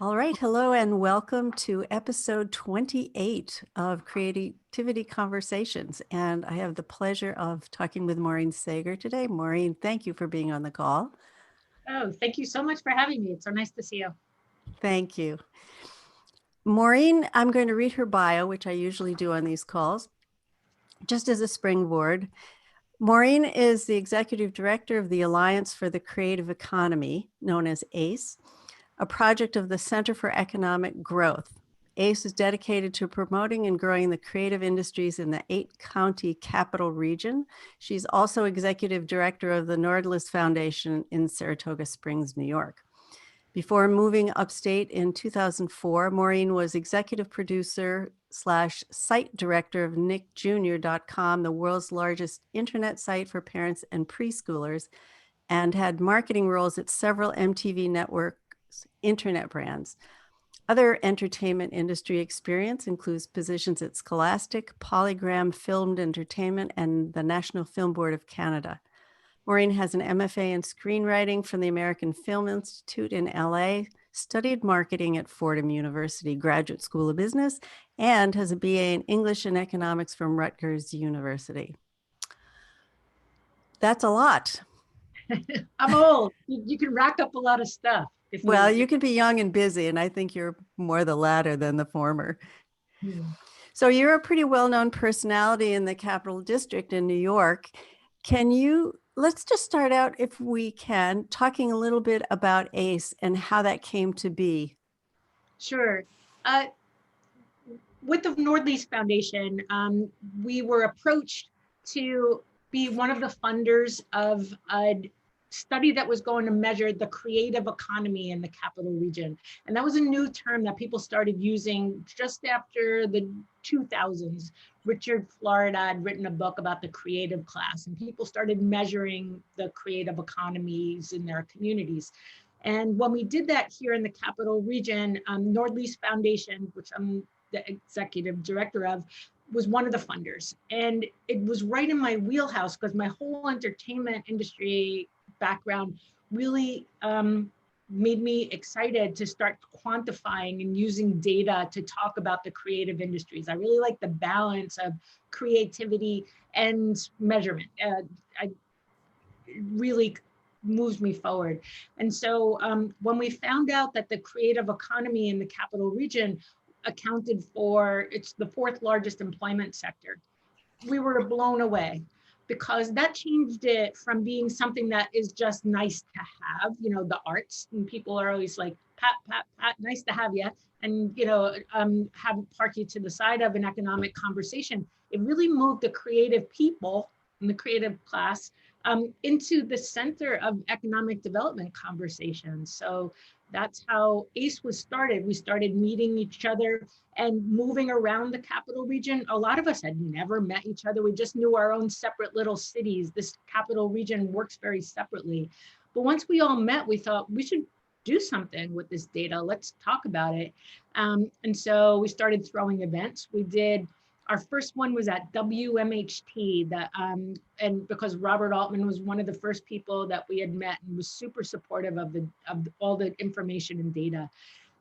All right, hello and welcome to episode 28 of Creativity Conversations. And I have the pleasure of talking with Maureen Sager today. Maureen, thank you for being on the call. Oh, thank you so much for having me. It's so nice to see you. Thank you. Maureen, I'm going to read her bio, which I usually do on these calls, just as a springboard. Maureen is the executive director of the Alliance for the Creative Economy, known as ACE, a project of the Center for Economic Growth. ACE is dedicated to promoting and growing the creative industries in the 8-county capital region. She's also executive director of the Nordlis Foundation in Saratoga Springs, New York. Before moving upstate in 2004, Maureen was executive producer / site director of nickjr.com, the world's largest internet site for parents and preschoolers, and had marketing roles at several MTV networks internet brands. Other entertainment industry experience includes positions at Scholastic, Polygram Filmed Entertainment, and the National Film Board of Canada. Maureen has an MFA in screenwriting from the American Film Institute in LA, studied marketing at Fordham University Graduate School of Business, and has a BA in English and Economics from Rutgers University. That's a lot. I'm old. You can rack up a lot of stuff. Well, you can be young and busy, and I think you're more the latter than the former. So you're a pretty well-known personality in the Capital District in New York. Let's just start out, if we can, talking a little bit about ACE and how that came to be. Sure. With the Nordlis Foundation, we were approached to be one of the funders of a study that was going to measure the creative economy in the capital region. And that was a new term that people started using just after the 2000s. Richard Florida had written a book about the creative class, and people started measuring the creative economies in their communities. And when we did that here in the capital region, Nordlis Foundation, which I'm the executive director of, was one of the funders. And it was right in my wheelhouse because my whole entertainment industry background really made me excited to start quantifying and using data to talk about the creative industries. I really like the balance of creativity and measurement. It really moves me forward. And so when we found out that the creative economy in the capital region accounted for, it's the 4th largest employment sector, we were blown away, because that changed it from being something that is just nice to have, the arts, and people are always like, pat, pat, pat, nice to have you, and, have park you to the side of an economic conversation. It really moved the creative people and the creative class into the center of economic development conversations. So that's how ACE was started. We started meeting each other and moving around the capital region. A lot of us had never met each other. We just knew our own separate little cities. This capital region works very separately. But once we all met, we thought we should do something with this data. Let's talk about it. And so we started throwing events. Our first one was at WMHT, and because Robert Altman was one of the first people that we had met and was super supportive of all the information and data.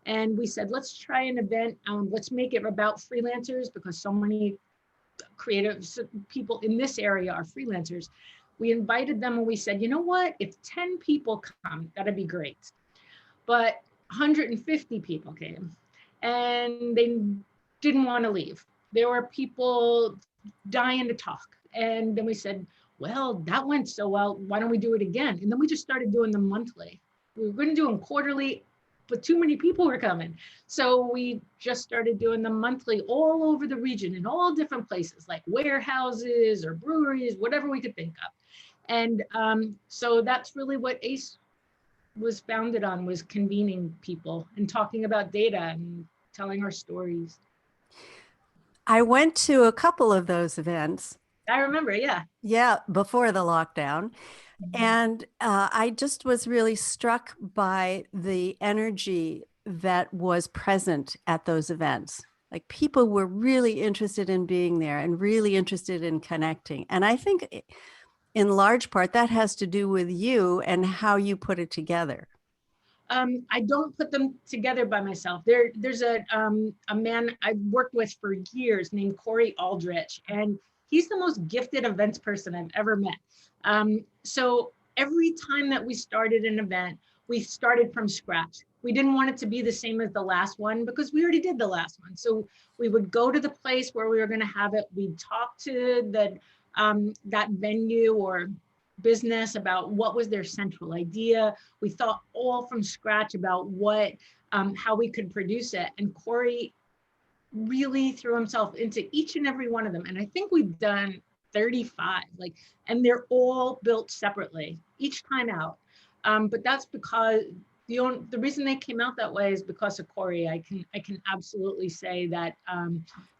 And we said, let's try an event. Let's make it about freelancers, because so many creative people in this area are freelancers. We invited them and we said, you know what? If 10 people come, that'd be great. But 150 people came and they didn't want to leave. There were people dying to talk. And then we said, well, that went so well, why don't we do it again? And then we just started doing them monthly. We were going to do them quarterly, but too many people were coming. So we just started doing them monthly all over the region in all different places, like warehouses or breweries, whatever we could think of. And so that's really what ACE was founded on, was convening people and talking about data and telling our stories. I went to a couple of those events. I remember, yeah. Yeah, before the lockdown. And I just was really struck by the energy that was present at those events. Like, people were really interested in being there and really interested in connecting. And I think in large part that has to do with you and how you put it together. I don't put them together by myself. There's a man I've worked with for years named Corey Aldrich, and he's the most gifted events person I've ever met. So every time that we started an event, we started from scratch. We didn't want it to be the same as the last one because we already did the last one. So we would go to the place where we were going to have it. We'd talk to that venue or business about what was their central idea. We thought all from scratch about how we could produce it. And Corey really threw himself into each and every one of them. And I think we've done 35, and they're all built separately each time out. But that's because the reason they came out that way is because of Corey. I can absolutely say that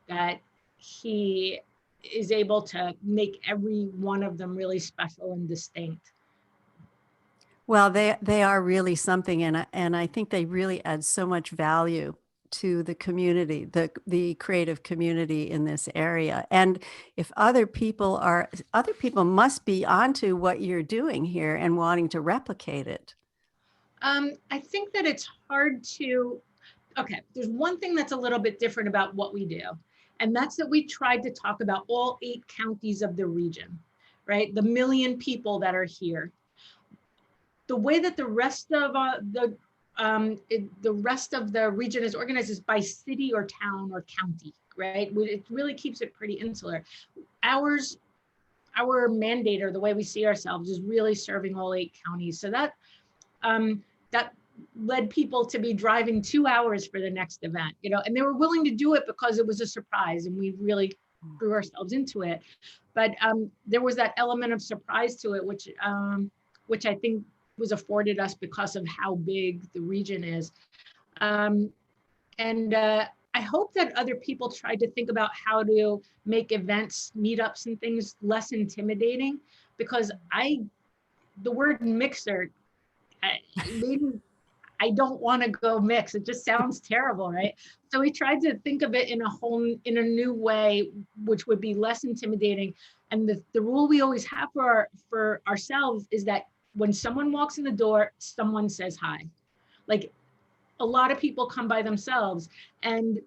that he is able to make every one of them really special and distinct. Well, they are really something, and I think they really add so much value to the community, the creative community in this area. And if other people must be onto what you're doing here and wanting to replicate it. I think that it's hard to, okay, there's one thing that's a little bit different about what we do. And that's that we tried to talk about all 8 counties of the region, right? The 1 million people that are here. The way that the rest of the rest of the region is organized is by city or town or county, right? It really keeps it pretty insular. Our mandate, or the way we see ourselves, is really serving all 8 counties. So that led people to be driving 2 hours for the next event, and they were willing to do it because it was a surprise and we really threw ourselves into it. But there was that element of surprise to it, which I think was afforded us because of how big the region is. And I hope that other people tried to think about how to make events, meetups and things less intimidating, because the word mixer, I don't want to go mix. It just sounds terrible, right? So we tried to think of it in a new way, which would be less intimidating. And the rule we always have for ourselves is that when someone walks in the door, someone says hi. Like, a lot of people come by themselves, and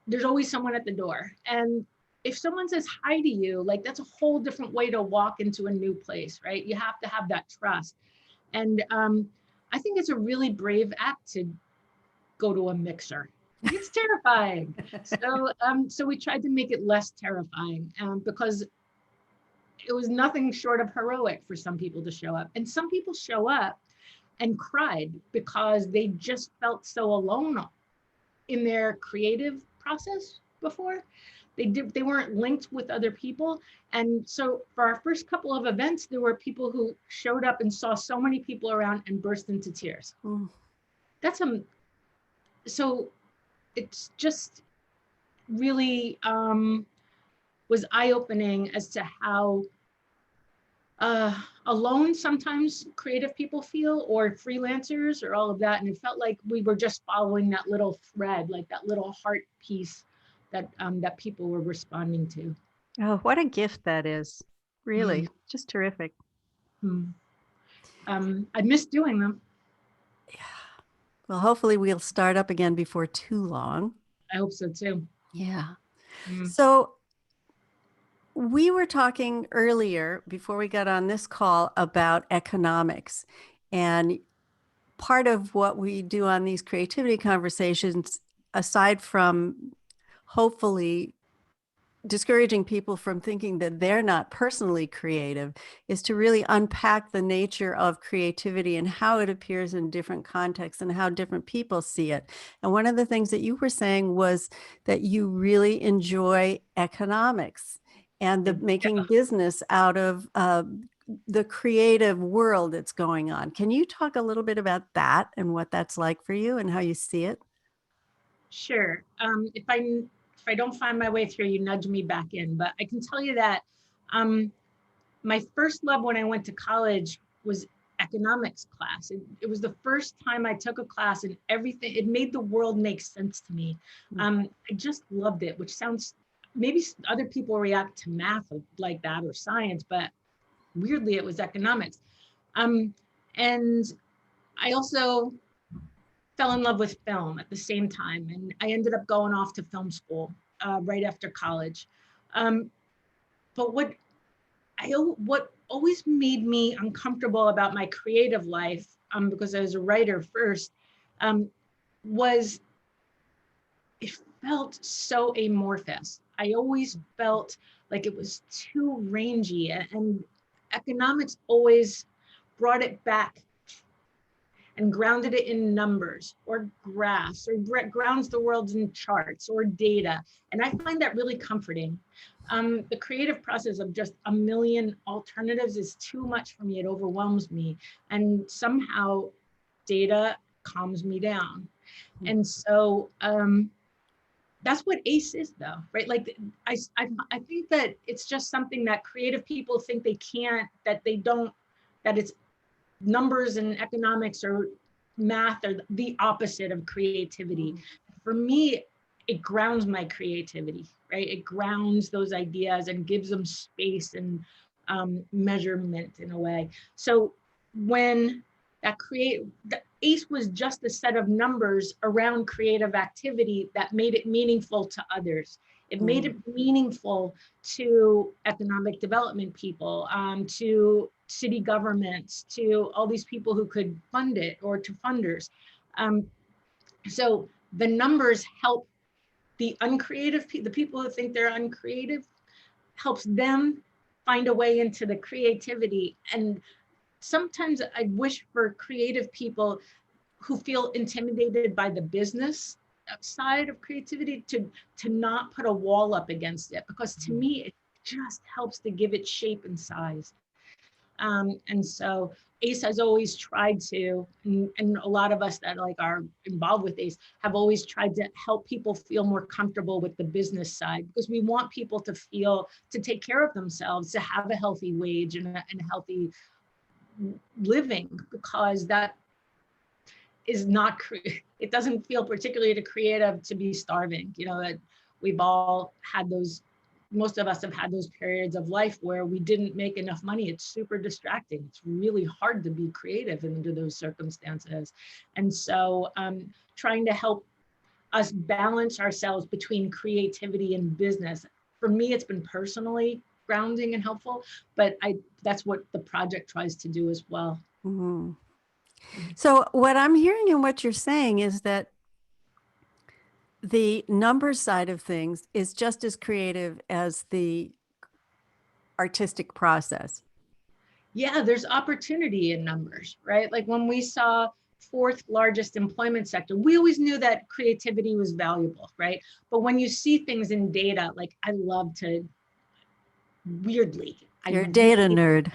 there's always someone at the door. And if someone says hi to you, that's a whole different way to walk into a new place, right? You have to have that trust. And I think it's a really brave act to go to a mixer. It's terrifying. So we tried to make it less terrifying, because it was nothing short of heroic for some people to show up. And some people show up and cried because they just felt so alone in their creative process before. They weren't linked with other people. And so for our first couple of events, there were people who showed up and saw so many people around and burst into tears. So it's just really was eye-opening as to how alone sometimes creative people feel, or freelancers, or all of that. And it felt like we were just following that little thread, like that little heart piece that people were responding to. Oh, what a gift that is. Really, just terrific. I miss doing them. Yeah. Well, hopefully we'll start up again before too long. I hope so too. Yeah. So we were talking earlier before we got on this call about economics, and part of what we do on these creativity conversations, aside from hopefully discouraging people from thinking that they're not personally creative, is to really unpack the nature of creativity and how it appears in different contexts and how different people see it. And one of the things that you were saying was that you really enjoy economics and the making business out of the creative world that's going on. Can you talk a little bit about that and what that's like for you and how you see it? Sure. If I don't find my way through, you nudge me back in. But I can tell you that my first love when I went to college was economics class. It was the first time I took a class, and everything, it made the world make sense to me. I just loved it, which sounds, maybe other people react to math like that or science, but weirdly it was economics. And I also fell in love with film at the same time, and I ended up going off to film school right after college. Um, but what always made me uncomfortable about my creative life, because I was a writer first, was it felt so amorphous. I always felt like it was too rangy, and economics always brought it back and grounded it in numbers or graphs, or grounds the world in charts or data. And I find that really comforting. The creative process of just a million alternatives is too much for me. It overwhelms me. And somehow data calms me down. And so that's what ACE is, though, right? Like I think that it's just something that creative people think they can't, that they don't, that it's numbers and economics or math are the opposite of creativity. For me, it grounds my creativity, right? It grounds those ideas and gives them space and measurement in a way. So when the ACE was just a set of numbers around creative activity that made it meaningful to others. It made it meaningful to economic development people, to city governments, to all these people who could fund it, or to funders. So the numbers help the uncreative, the people who think they're uncreative, helps them find a way into the creativity. And sometimes I wish for creative people who feel intimidated by the business side of creativity to not put a wall up against it, because to me it just helps to give it shape and size. And so ACE has always tried to, and a lot of us that like are involved with ACE have always tried to help people feel more comfortable with the business side, because we want people to feel, to take care of themselves, to have a healthy wage and a healthy living, because that is not, it doesn't feel particularly creative to be starving. You know, that we've all had those, most of us have had those periods of life where we didn't make enough money. It's super distracting. It's really hard to be creative under those circumstances. And so trying to help us balance ourselves between creativity and business. For me, it's been personally grounding and helpful, but that's what the project tries to do as well. Mm-hmm. So what I'm hearing in what you're saying is that the numbers side of things is just as creative as the artistic process. Yeah, there's opportunity in numbers, right? Like when we saw fourth largest employment sector, we always knew that creativity was valuable, right? But when you see things in data, like I love to, weirdly, You're a data nerd.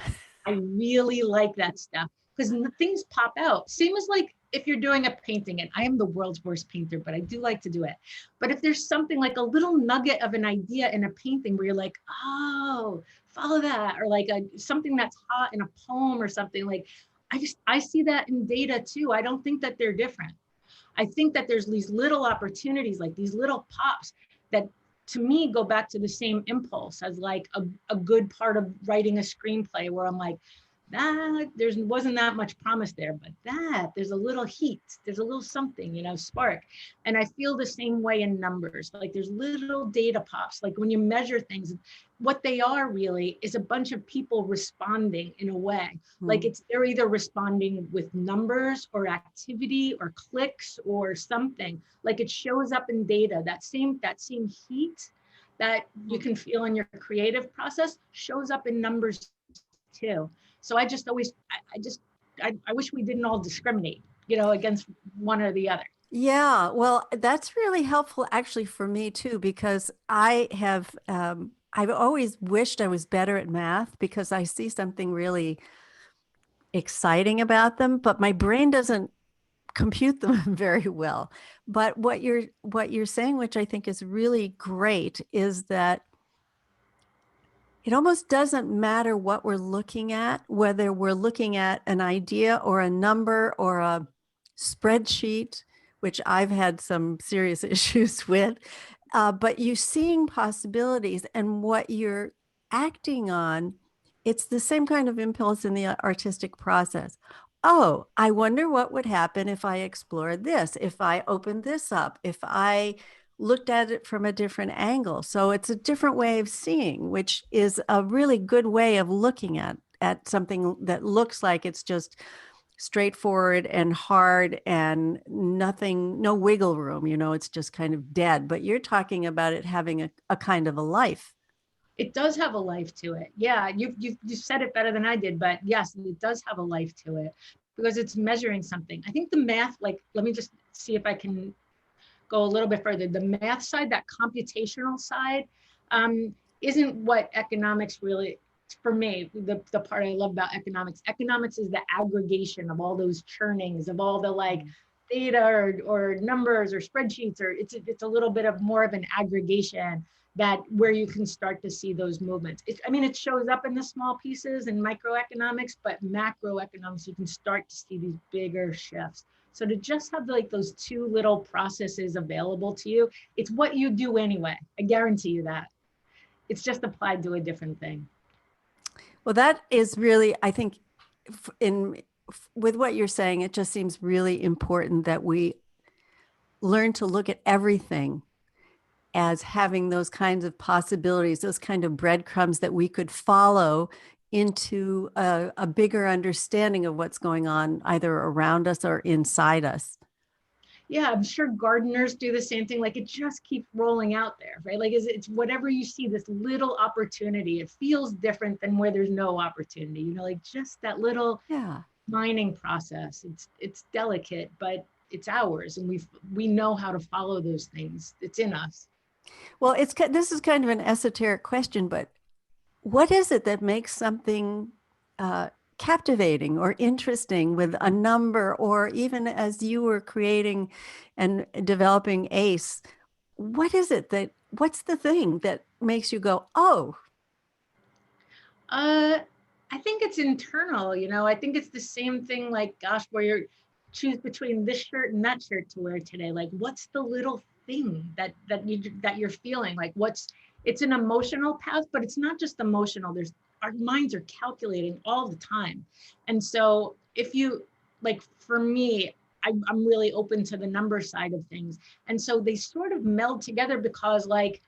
I really like that stuff because things pop out. Same as like if you're doing a painting, and I am the world's worst painter, but I do like to do it. But if there's something like a little nugget of an idea in a painting where you're like, oh, follow that, or like something that's hot in a poem or something, like I see that in data too. I don't think that they're different. I think that there's these little opportunities, like these little pops that to me go back to the same impulse as like a good part of writing a screenplay, where I'm like, that wasn't that much promise there, but that there's a little heat, there's a little something, you know, spark. And I feel the same way in numbers. Like there's little data pops, like when you measure things, what they are really is a bunch of people responding in a way. Like they're either responding with numbers or activity or clicks or something. Like it shows up in data. That same heat that you can feel in your creative process shows up in numbers too. So I just always, I wish we didn't all discriminate, you know, against one or the other. Yeah, well, that's really helpful actually for me too, because I've always wished I was better at math because I see something really exciting about them, but my brain doesn't compute them very well. But what you're saying, which I think is really great, is that it almost doesn't matter what we're looking at, whether we're looking at an idea or a number or a spreadsheet, which I've had some serious issues with. But you're seeing possibilities, and what you're acting on, it's the same kind of impulse in the artistic process. oh, I wonder what would happen if I explored this, if I opened this up, if I looked at it from a different angle. So it's a different way of seeing, which is a really good way of looking at something that looks like it's just straightforward and hard and nothing, no wiggle room, it's just kind of dead. But you're talking about it having a kind of a life. It does have a life to it. Yeah, you said it better than I did, but yes, it does have a life to it because it's measuring something. I think the math, like, let me just see if I can go a little bit further. The math side, that computational side, isn't what economics really, for me, the part I love about economics. Economics is the aggregation of all those churnings, of all the like data or numbers or spreadsheets, or it's a little bit of more of an aggregation that where you can start to see those movements. I mean, it shows up in the small pieces in microeconomics, but macroeconomics, you can start to see these bigger shifts. So to just have like those two little processes available to you, it's what you do anyway. I guarantee you that. It's just applied to a different thing. Well, that is really, I think, in with what you're saying, it just seems really important that we learn to look at everything as having those kinds of possibilities, those kind of breadcrumbs that we could follow into a bigger understanding of what's going on either around us or inside us. Yeah, I'm sure gardeners do the same thing. Like it just keeps rolling out there, right? Like it's whatever you see, this little opportunity, it feels different than where there's no opportunity, like just that little Yeah. mining process. It's delicate, but it's ours. And we know how to follow those things. It's in us. Well, this is kind of an esoteric question, but what is it that makes something uh, captivating or interesting with a number, or even as you were creating and developing ACE, what's the thing that makes you go, oh, Uh, I think it's internal, I think it's the same thing like, gosh, where you're choose between this shirt and that shirt to wear today. Like, what's the little thing that you're feeling? Like, it's an emotional path, but it's not just emotional. Our minds are calculating all the time. And so if you, like, for me, I'm really open to the number side of things. And so they sort of meld together because like,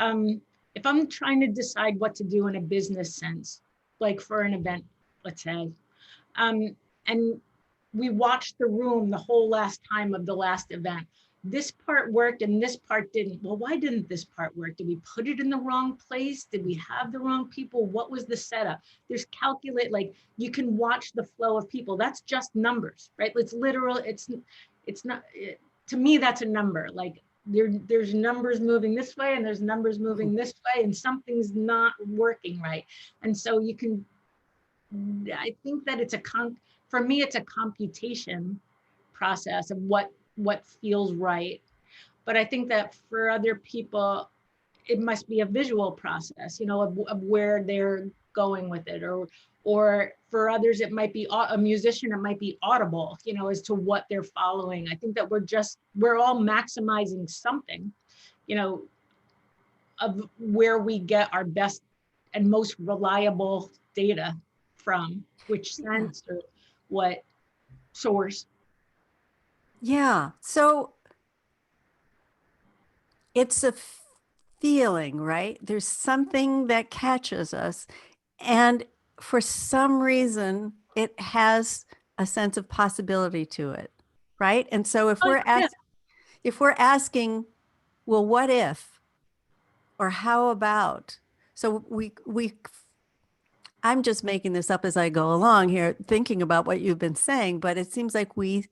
if I'm trying to decide what to do in a business sense, like for an event, let's say, and we watched the room the whole last time of the last event. This part worked and this part didn't. Well, why didn't this part work? Did we put it in the wrong place? Did we have the wrong people? What was the setup? There's like you can watch the flow of people. That's just numbers, right? It's literal. It's not, to me, that's a number. Like there's numbers moving this way and there's numbers moving this way and something's not working right. And so I think that for me, it's a computation process of what feels right. But I think that for other people, it must be a visual process, of where they're going with it, or for others, it might be a musician, it might be audible, as to what they're following. I think that we're all maximizing something, of where we get our best and most reliable data from, which yeah. sense or what source. Yeah. So it's a feeling, right? There's something that catches us. And for some reason, it has a sense of possibility to it, right? And so Oh, yeah. if we're asking, well, what if, or how about? So I'm just making this up as I go along here, thinking about what you've been saying, but it seems like we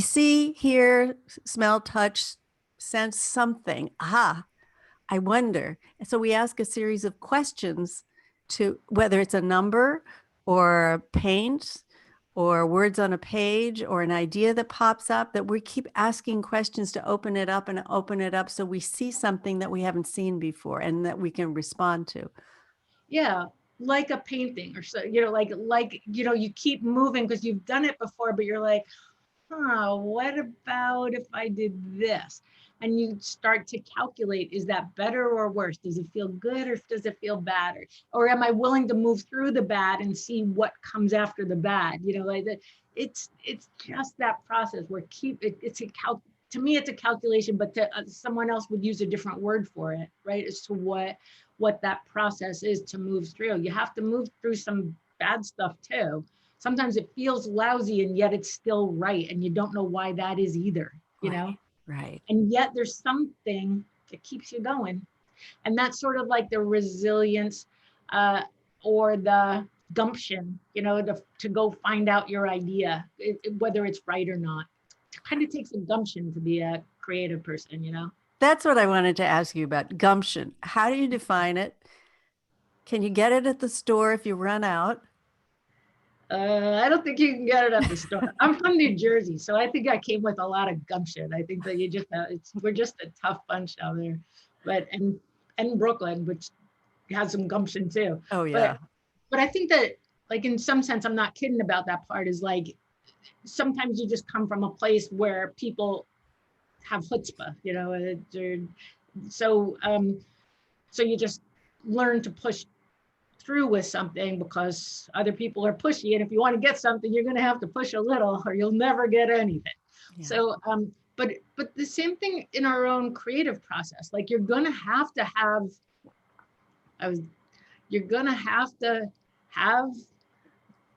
see, hear, smell, touch, sense something. Aha, I wonder. So we ask a series of questions to whether it's a number or paint or words on a page or an idea that pops up, that we keep asking questions to open it up and open it up so we see something that we haven't seen before and that we can respond to. Yeah, like a painting or so, like you keep moving because you've done it before, but you're like, what about if I did this? And you start to calculate, is that better or worse? Does it feel good or does it feel bad? Or am I willing to move through the bad and see what comes after the bad? You know, like that. It's just that process where to me, it's a calculation, but to someone else would use a different word for it, right? As to what that process is to move through. You have to move through some bad stuff too. Sometimes it feels lousy and yet it's still right. And you don't know why that is either, you know? Right. And yet there's something that keeps you going. And that's sort of like the resilience or the gumption, you know, to go find out your idea, whether it's right or not. It kind of takes a gumption to be a creative person, you know? That's what I wanted to ask you about gumption. How do you define it? Can you get it at the store if you run out? I don't think you can get it at the store. I'm from New Jersey, so I think I came with a lot of gumption. I think that we're just a tough bunch out there, but and Brooklyn, which has some gumption too. Oh, But yeah. but I think that like in some sense, I'm not kidding about that part. Is like sometimes you just come from a place where people have chutzpah, you know, so so you just learn to push through with something because other people are pushy. And if you want to get something, you're going to have to push a little or you'll never get anything. Yeah. So, but the same thing in our own creative process, like you're going to have to have, you're going to have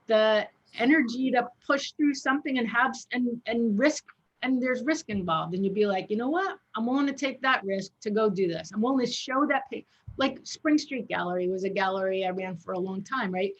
the energy to push through something and have, and risk, and there's risk involved. And you'd be like, you know what? I'm willing to take that risk to go do this. I'm willing to show that like Spring Street Gallery was a gallery I ran for a long time, right?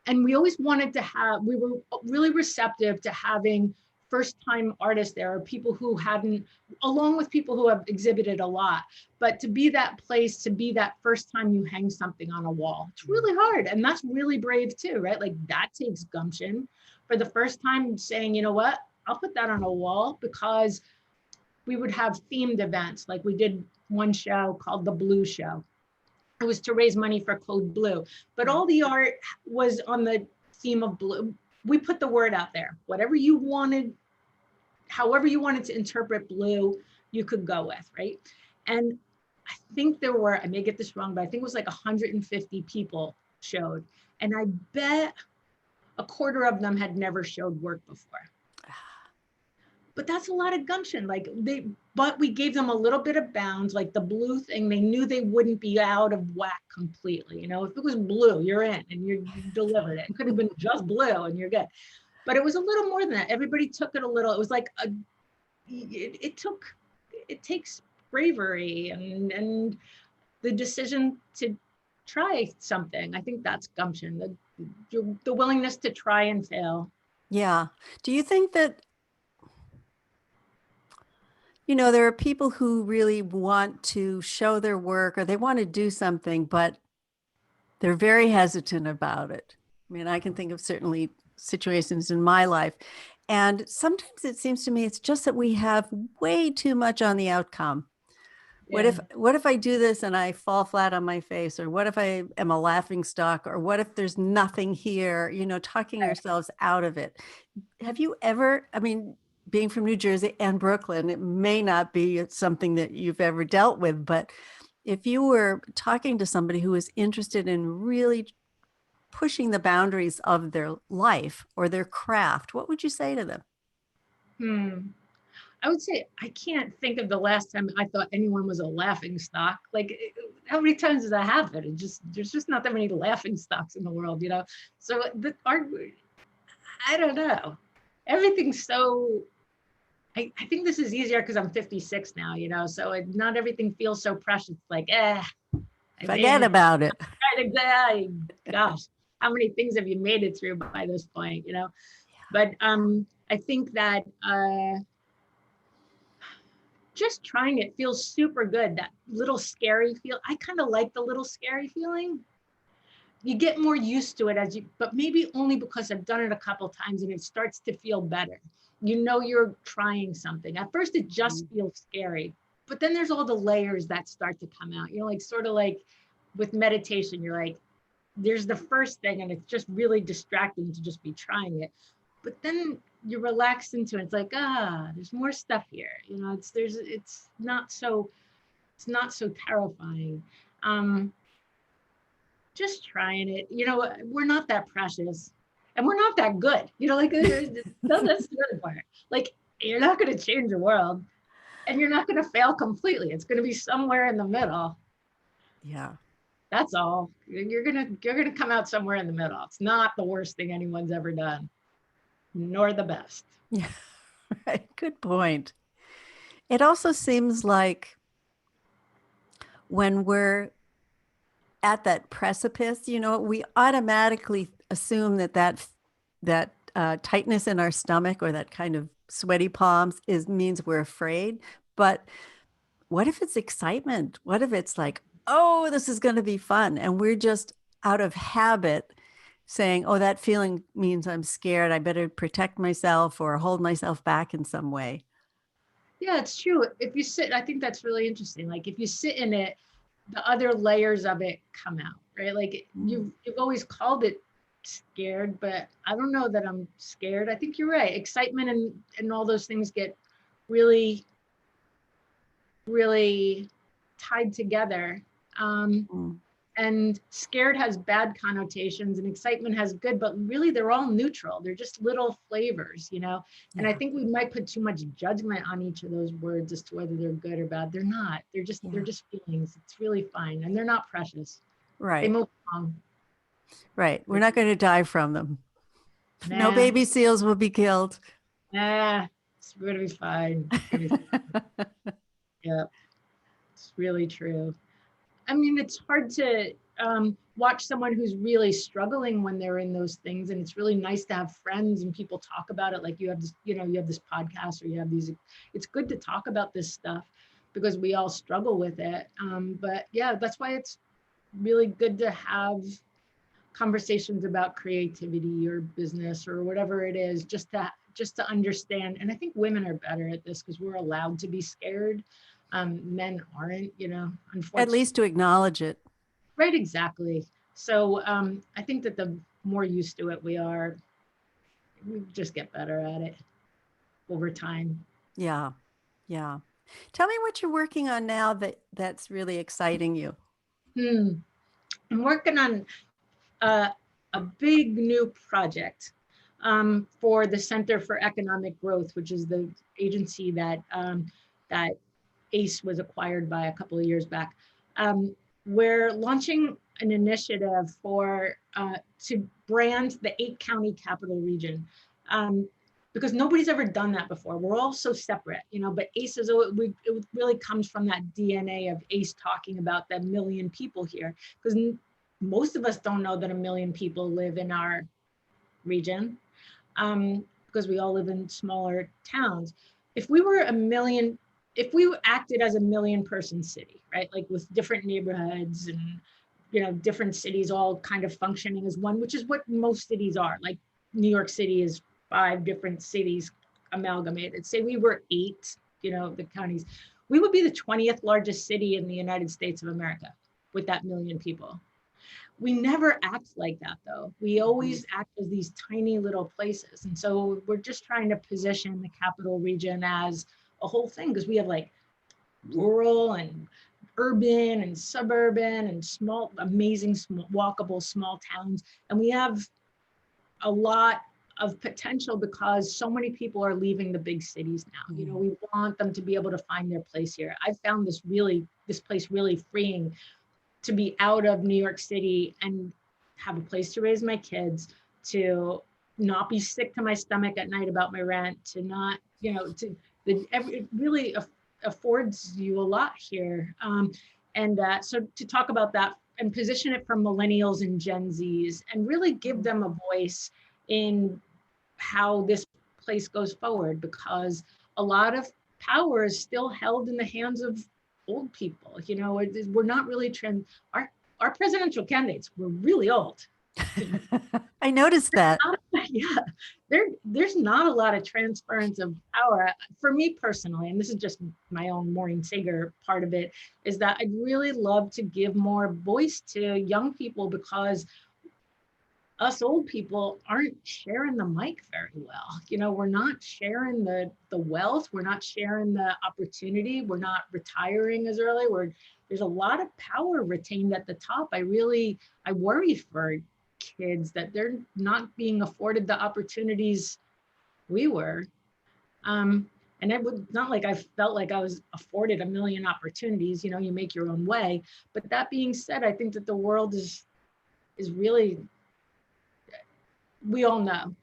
And we always wanted to have, we were really receptive to having first time artists there, or people who hadn't, along with people who have exhibited a lot, but to be that place, to be that first time you hang something on a wall. It's really hard. And that's really brave too, right? Like that takes gumption. For the first time saying, you know what, I'll put that on a wall, because we would have themed events. Like we did one show called the Blue Show. It was to raise money for Code Blue, but all the art was on the theme of blue. We put the word out there, whatever you wanted, however you wanted to interpret blue, you could go with, right? And I think there were, I may get this wrong, but I think it was like 150 people showed. And I bet a quarter of them had never showed work before. But that's a lot of gumption. Like but we gave them a little bit of bounds, like the blue thing. They knew they wouldn't be out of whack completely. You know, if it was blue, you're in and you delivered it. It could have been just blue and you're good. But it was a little more than that. Everybody took it a little. It was like it takes bravery and the decision to try something. I think that's gumption. The willingness to try and fail. Yeah. Do you think that, there are people who really want to show their work or they want to do something, but they're very hesitant about it? I mean, I can think of certainly situations in my life. And sometimes it seems to me it's just that we have way too much on the outcome. Yeah. What if I do this and I fall flat on my face? Or what if I am a laughing stock? Or what if there's nothing here, talking ourselves out of it? Have you ever, I mean, being from New Jersey and Brooklyn, it may not be something that you've ever dealt with, but if you were talking to somebody who was interested in really pushing the boundaries of their life or their craft, what would you say to them? I would say I can't think of the last time I thought anyone was a laughing stock. Like, how many times does that happen? There's just not that many laughing stocks in the world, So the art, I don't know. Everything's so. I think this is easier because I'm 56 now, so not everything feels so precious. Like, Forget about it. Exactly. Gosh, how many things have you made it through by this point, But I think that just trying it feels super good. That little scary feel. I kind of like the little scary feeling. You get more used to it but maybe only because I've done it a couple times and it starts to feel better. You're trying something. At first it just feels scary, but then there's all the layers that start to come out. Like sort of like with meditation, you're like, there's the first thing and it's just really distracting to just be trying it. But then you relax into it. It's like, there's more stuff here. You know, it's not so terrifying. Um, just trying it. You know, we're not that precious, and we're not that good. You know, like that's the other part. Like, you're not going to change the world, and you're not going to fail completely. It's going to be somewhere in the middle. Yeah. That's all. You're gonna come out somewhere in the middle. It's not the worst thing anyone's ever done, nor the best. Yeah. Right. Good point. It also seems like when we're at that precipice, we automatically assume that tightness in our stomach or that kind of sweaty palms means we're afraid. But what if it's excitement? What if it's like, oh, this is going to be fun, and we're just out of habit saying, oh, that feeling means I'm scared. I better protect myself or hold myself back in some way. Yeah, it's true. If you sit, I think that's really interesting. Like if you sit in it, the other layers of it come out, right? Like Mm. you've always called it scared, but I don't know that I'm scared. I think you're right. Excitement and all those things get really, really tied together. Mm. And scared has bad connotations and excitement has good, but really they're all neutral. They're just little flavors, you know? And I Yeah. think we might put too much judgment on each of those words as to whether they're good or bad. They're not. They're Yeah. just feelings. It's really fine. And they're not precious. They Right. move along. Right. We're not going to die from them. No Nah, baby seals will be killed. nah, it's gonna be fine. It's gonna be yeah, it's really true. I mean, it's hard to watch someone who's really struggling when they're in those things, and it's really nice to have friends and people talk about it. Like you have this, you have this podcast, or you have these. It's good to talk about this stuff because we all struggle with it. But yeah, that's why it's really good to have conversations about creativity or business or whatever it is, just to understand. And I think women are better at this because we're allowed to be scared. Men aren't, At unfortunately. least to acknowledge it. Right, exactly. So I think that the more used to it we are, we just get better at it over time. Yeah. Yeah. Tell me what you're working on now that's really exciting you. Hmm. I'm working on a, a big new project for the Center for Economic Growth, which is the agency that ACE was acquired by a couple of years back. We're launching an initiative to brand the 8-county capital region. Because nobody's ever done that before. We're all so separate, but ACE it really comes from that DNA of ACE talking about the million people here. Because most of us don't know that 1 million people live in our region, because we all live in smaller towns. If we were if we acted as a 1 million person city, right? Like with different neighborhoods and, different cities all kind of functioning as one, which is what most cities are. Like New York City is 5 different cities amalgamated. Say we were 8, the counties, we would be the 20th largest city in the United States of America with that 1 million people. We never act like that though. We Mhm. always act as these tiny little places. And so we're just trying to position the capital region as a whole thing, because we have like rural and urban and suburban and small, amazing, walkable small towns. And we have a lot of potential because so many people are leaving the big cities now. We want them to be able to find their place here. I found this place really freeing, to be out of New York City and have a place to raise my kids, to not be sick to my stomach at night about my rent, to not, it really affords you a lot here. So to talk about that and position it for millennials and Gen Zs and really give them a voice in how this place goes forward, because a lot of power is still held in the hands of old people. We're not really our presidential candidates were really old. I noticed that. Yeah, there's not a lot of transference of power for me personally, and this is just my own Maureen Sager part of it, is that I'd really love to give more voice to young people, because us old people aren't sharing the mic very well. You know, we're not sharing the wealth, we're not sharing the opportunity, we're not retiring as early. There's a lot of power retained at the top. I worry for kids that they're not being afforded the opportunities we were. And it would not like I felt like I was afforded a million opportunities, you know, you make your own way. But that being said, I think that the world is really, we all know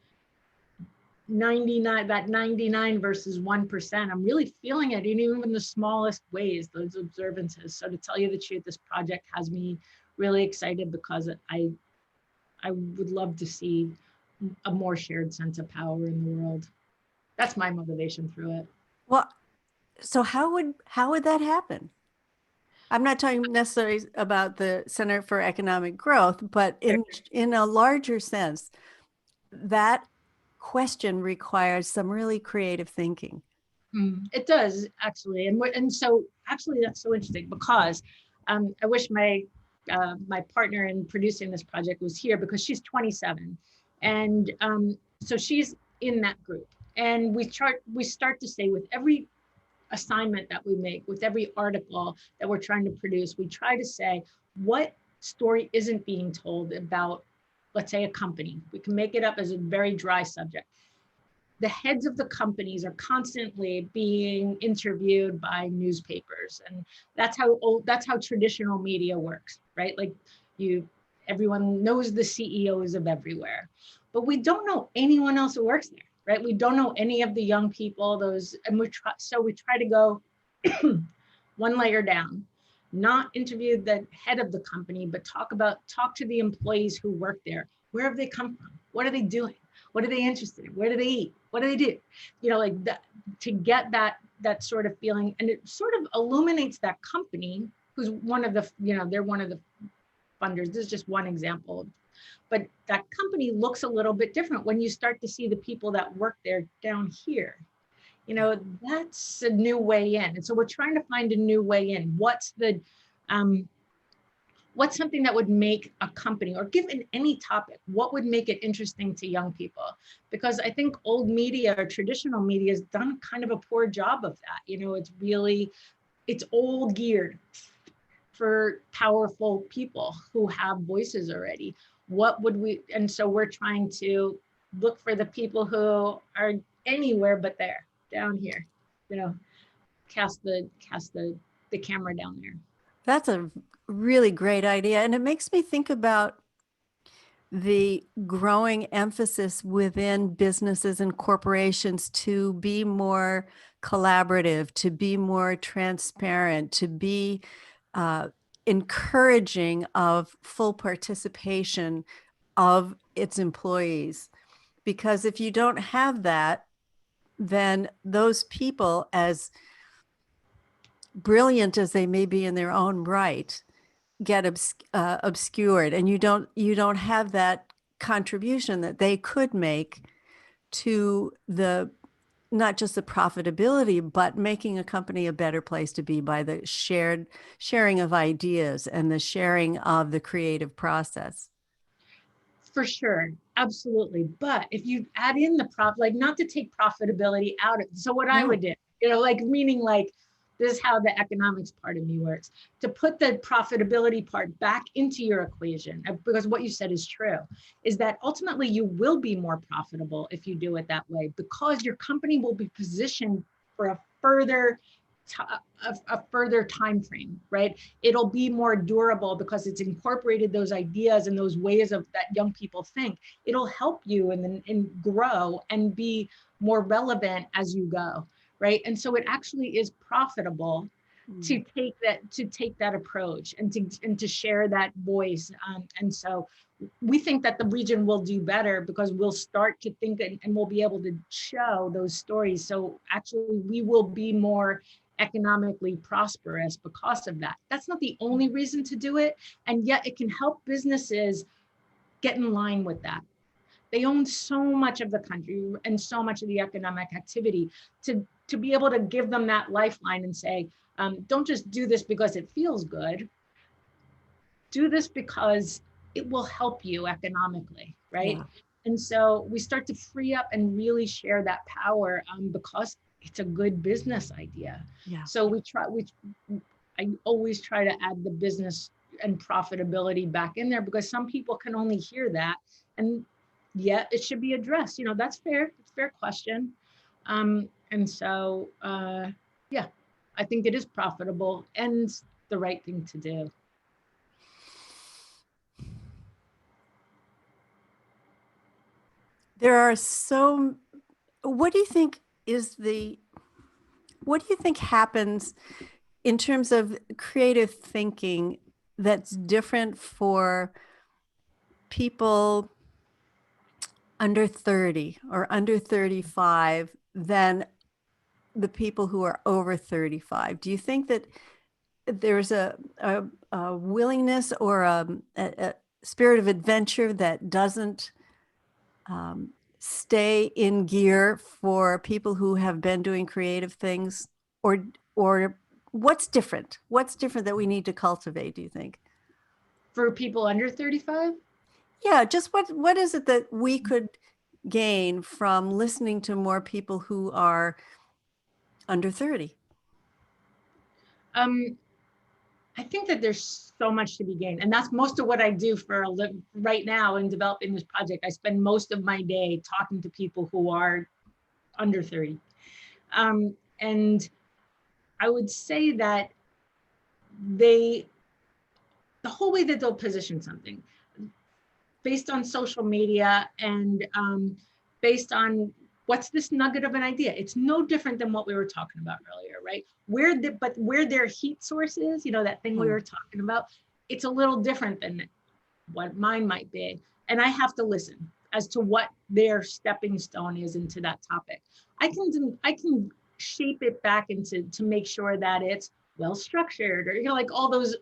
99, that 99 versus 1%. I'm really feeling it even in the smallest ways, those observances. So to tell you the truth, this project has me really excited because I would love to see a more shared sense of power in the world. That's my motivation through it. Well, so how would that happen? I'm not talking necessarily about the Center for Economic Growth, but in a larger sense, that question requires some really creative thinking. It does actually, and so actually that's so interesting because I wish my partner in producing this project was here because she's 27, and so she's in that group, and we start to say with every assignment that we make, with every article that we're trying to produce, we try to say what story isn't being told about, let's say, a company. We can make it up as a very dry subject. The heads of the companies are constantly being interviewed by newspapers, and that's how traditional media works, right? Like everyone knows the CEOs of everywhere, but we don't know anyone else who works there, right? We don't know any of the young people, and we try to go one layer down, not interview the head of the company, but talk to the employees who work there. Where have they come from? What are they doing? What are they interested in? Where do they eat? What do they do? You know, like that, to get that sort of feeling, and it sort of illuminates that company who's one of the, you know, they're one of the funders. This is just one example, but that company looks a little bit different when you start to see the people that work there down here. You know, that's a new way in, and so we're trying to find a new way in. What's something that would make a company, or given any topic, what would make it interesting to young people? Because I think old media or traditional media has done kind of a poor job of that. You know, it's old geared for powerful people who have voices already. And so we're trying to look for the people who are anywhere but there, down here, you know, cast the camera down there. That's a really great idea. And it makes me think about the growing emphasis within businesses and corporations to be more collaborative, to be more transparent, to be encouraging of full participation of its employees. Because if you don't have that, then those people, as brilliant as they may be in their own right, get obscured, and you don't have that contribution that they could make to the not just the profitability, but making a company a better place to be by the sharing of ideas and the sharing of the creative process. For sure, absolutely. But if you add in like not to take profitability out of, so what I No. would do, you know, like meaning like this is how the economics part of me works, to put the profitability part back into your equation, because what you said is true, is that ultimately you will be more profitable if you do it that way, because your company will be positioned for a further time frame, right? It'll be more durable because it's incorporated those ideas and those ways of that young people think. It'll help you and grow and be more relevant as you go, right? And so it actually is profitable to take that approach and to share that voice. And so we think that the region will do better because we'll start to think and we'll be able to show those stories. So actually we will be more economically prosperous because of that. That's not the only reason to do it. And yet it can help businesses get in line with that. They own so much of the country and so much of the economic activity to be able to give them that lifeline and say, don't just do this because it feels good. Do this because it will help you economically, right? Yeah. And so we start to free up and really share that power, because it's a good business idea. Yeah. So I always try to add the business and profitability back in there, because some people can only hear that, and yet it should be addressed. That's fair. It's a fair question. And so, yeah, I think it is profitable and the right thing to do. There are so, what do you think is the, what do you think happens in terms of creative thinking that's different for people under 30 or under 35 than the people who are over 35? Do you think that there's a willingness or a spirit of adventure that doesn't stay in gear for people who have been doing creative things, or what's different? What's different that we need to cultivate, do you think? For people under 35, Yeah, just what is it that we could gain from listening to more people who are under 30? um, I think that there's so much to be gained. And that's most of what I do for a living right now in developing this project. I spend most of my day talking to people who are under 30. And I would say that they, the whole way that they'll position something based on social media and based on what's this nugget of an idea. It's no different than what we were talking about earlier, right? But where their heat source is, that thing we were talking about, it's a little different than what mine might be. And I have to listen as to what their stepping stone is into that topic. I can shape it back into to make sure that it's well structured, or like all those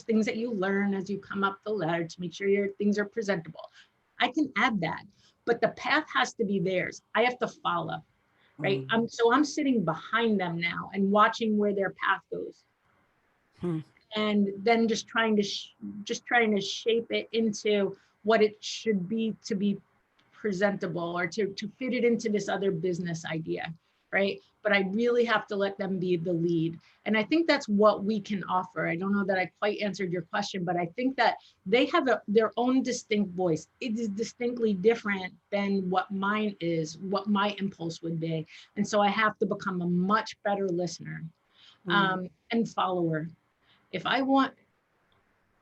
things that you learn as you come up the ladder to make sure your things are presentable. I can add that, but the path has to be theirs. I have to follow, right? I'm sitting behind them now and watching where their path goes, Hmm. and then just trying to shape it into what it should be to be presentable, or to fit it into this other business idea, right? But I really have to let them be the lead. And I think that's what we can offer. I don't know that I quite answered your question, but I think that they have their own distinct voice. It is distinctly different than what mine is, what my impulse would be. And so I have to become a much better listener, and follower. If I want,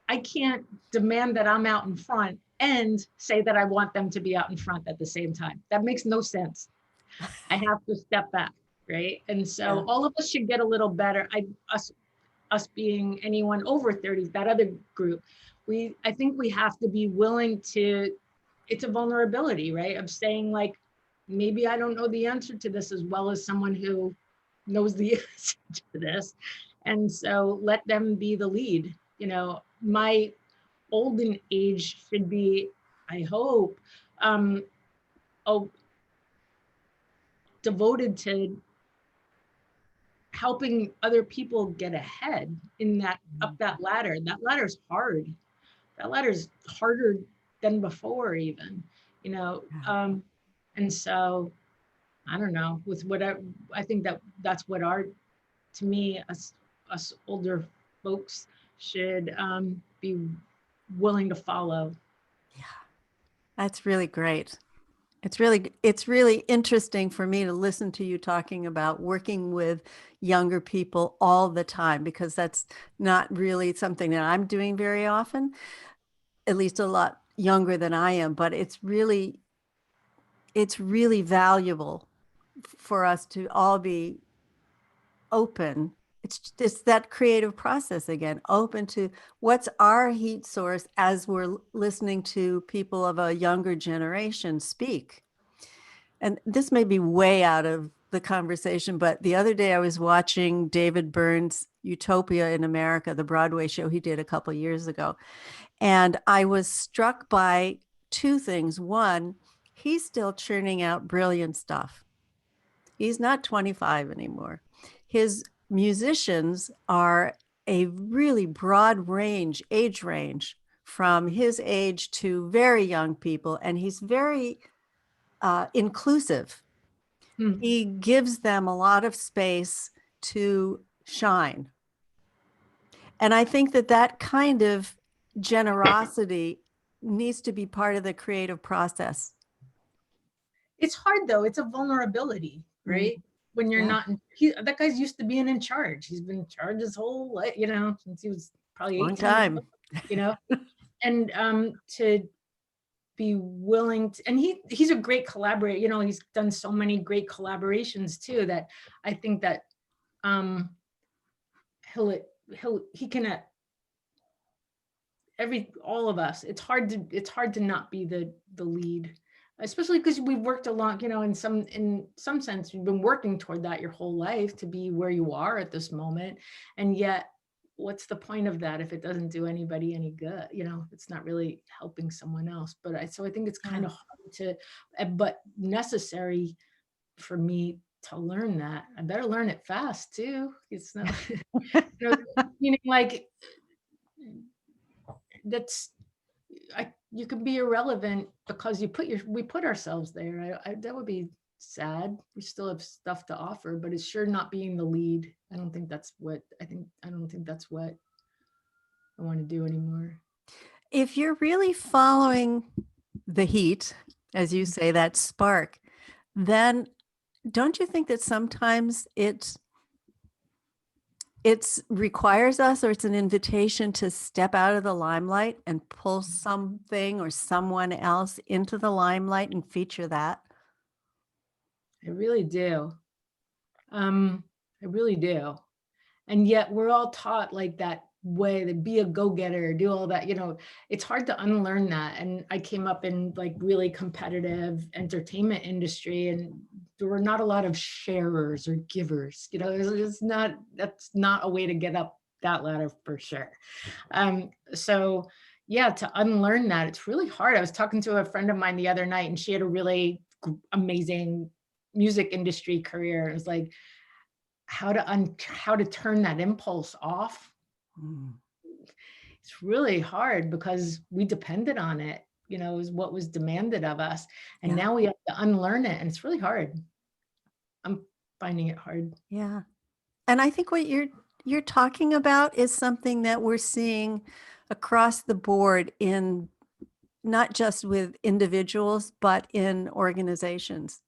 I can't demand that I'm out in front and say that I want them to be out in front at the same time. That makes no sense. I have to step back, right? And so Yeah. all of us should get a little better. Us being anyone over 30, that other group, I think we have to be willing to, it's a vulnerability, right? Of saying like, maybe I don't know the answer to this as well as someone who knows the answer to this. And so let them be the lead. My olden age should be, I hope, oh, devoted to helping other people get ahead in that, up that ladder. That ladder's hard. That ladder's harder than before even, you know. And so I don't know, with whatever, I think that's what to me, us older folks should be willing to follow. Yeah, that's really great. It's really interesting for me to listen to you talking about working with younger people all the time, because that's not really something that I'm doing very often, at least a lot younger than I am, but it's really valuable for us to all be open. It's that creative process again, open to what's our heat source as we're listening to people of a younger generation speak. And this may be way out of the conversation, but the other day I was watching David Byrne's Utopia in America, the Broadway show he did a couple of years ago. And I was struck by two things. One, he's still churning out brilliant stuff. He's not 25 anymore. His musicians are a really broad range, age range, from his age to very young people, and he's very inclusive. Hmm. He gives them a lot of space to shine. And I think that that kind of generosity needs to be part of the creative process. It's hard though. It's a vulnerability, Mm, right? When you're yeah, not, that guy's used to being in charge. He's been in charge his whole life, since he was probably long 18 years time. old, you know, and to be willing to, and he's a great collaborator. He's done so many great collaborations too, that I think that um he can all of us. It's hard to not be the lead, especially because we've worked along, in some sense you've been working toward that your whole life to be where you are at this moment. And yet what's the point of that if it doesn't do anybody any good? It's not really helping someone else. So I think it's kind Yeah. of hard but necessary for me to learn that. I better learn it fast too. It's not meaning like that's you can be irrelevant because we put ourselves there. That would be sad. We still have stuff to offer, but it's sure not being the lead. I don't think that's what I want to do anymore. If you're really following the heat, as you say, that spark, then don't you think that sometimes it's requires us, or it's an invitation to step out of the limelight and pull something or someone else into the limelight and feature that? I really do. I really do. And yet we're all taught like that way to be a go-getter, do all that. It's hard to unlearn that. And I came up in like really competitive entertainment industry, and there were not a lot of sharers or givers. That's not a way to get up that ladder for sure. So yeah, to unlearn that, it's really hard. I was talking to a friend of mine the other night, and she had a really amazing music industry career. It was like, how to turn that impulse off. Mm, It's really hard because we depended on it, is what was demanded of us. And yeah, now we have to unlearn it, and it's really hard. I'm finding it hard. yeah. And I think what you're talking about is something that we're seeing across the board, in not just with individuals, but in organizations,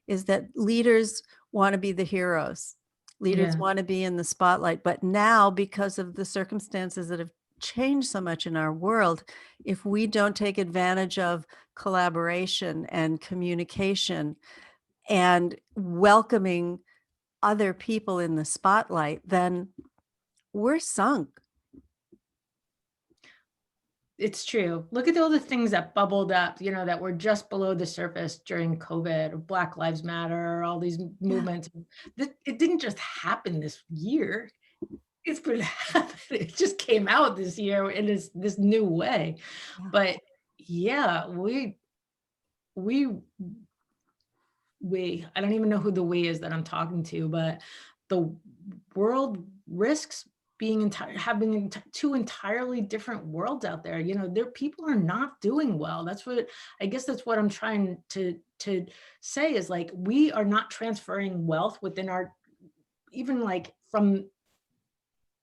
is that leaders want to be the heroes. Leaders Yeah. want to be in the spotlight. But now, because of the circumstances that have changed so much in our world, if we don't take advantage of collaboration and communication and welcoming other people in the spotlight, then we're sunk. It's true. Look at all the things that bubbled up, that were just below the surface during COVID, or Black Lives Matter, all these Yeah. movements. It didn't just happen this year. It's been happening. It just came out this year in this new way. Yeah. But yeah, we I don't even know who the we is that I'm talking to, but the world risks having two entirely different worlds out there. There people are not doing well. That's what I'm trying to say, is like, we are not transferring wealth within our, even like from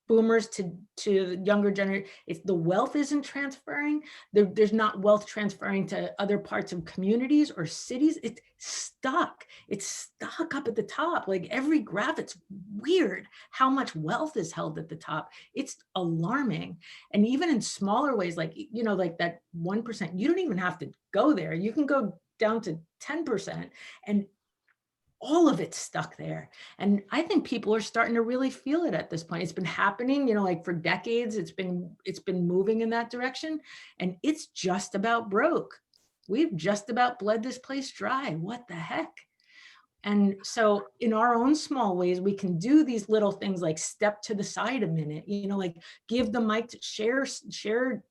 boomers to the younger generation. If the wealth isn't transferring, there's not wealth transferring to other parts of communities or cities. It's stuck up at the top. Like every graph, it's weird how much wealth is held at the top. It's alarming. And even in smaller ways, like like that 1%, you don't even have to go there. You can go down to 10%, and all of it's stuck there. And I think people are starting to really feel it at this point. It's been happening, like for decades. It's been moving in that direction, and it's just about broke. We've just about bled this place dry. What the heck? And so in our own small ways, we can do these little things, like step to the side a minute, like give the mic to share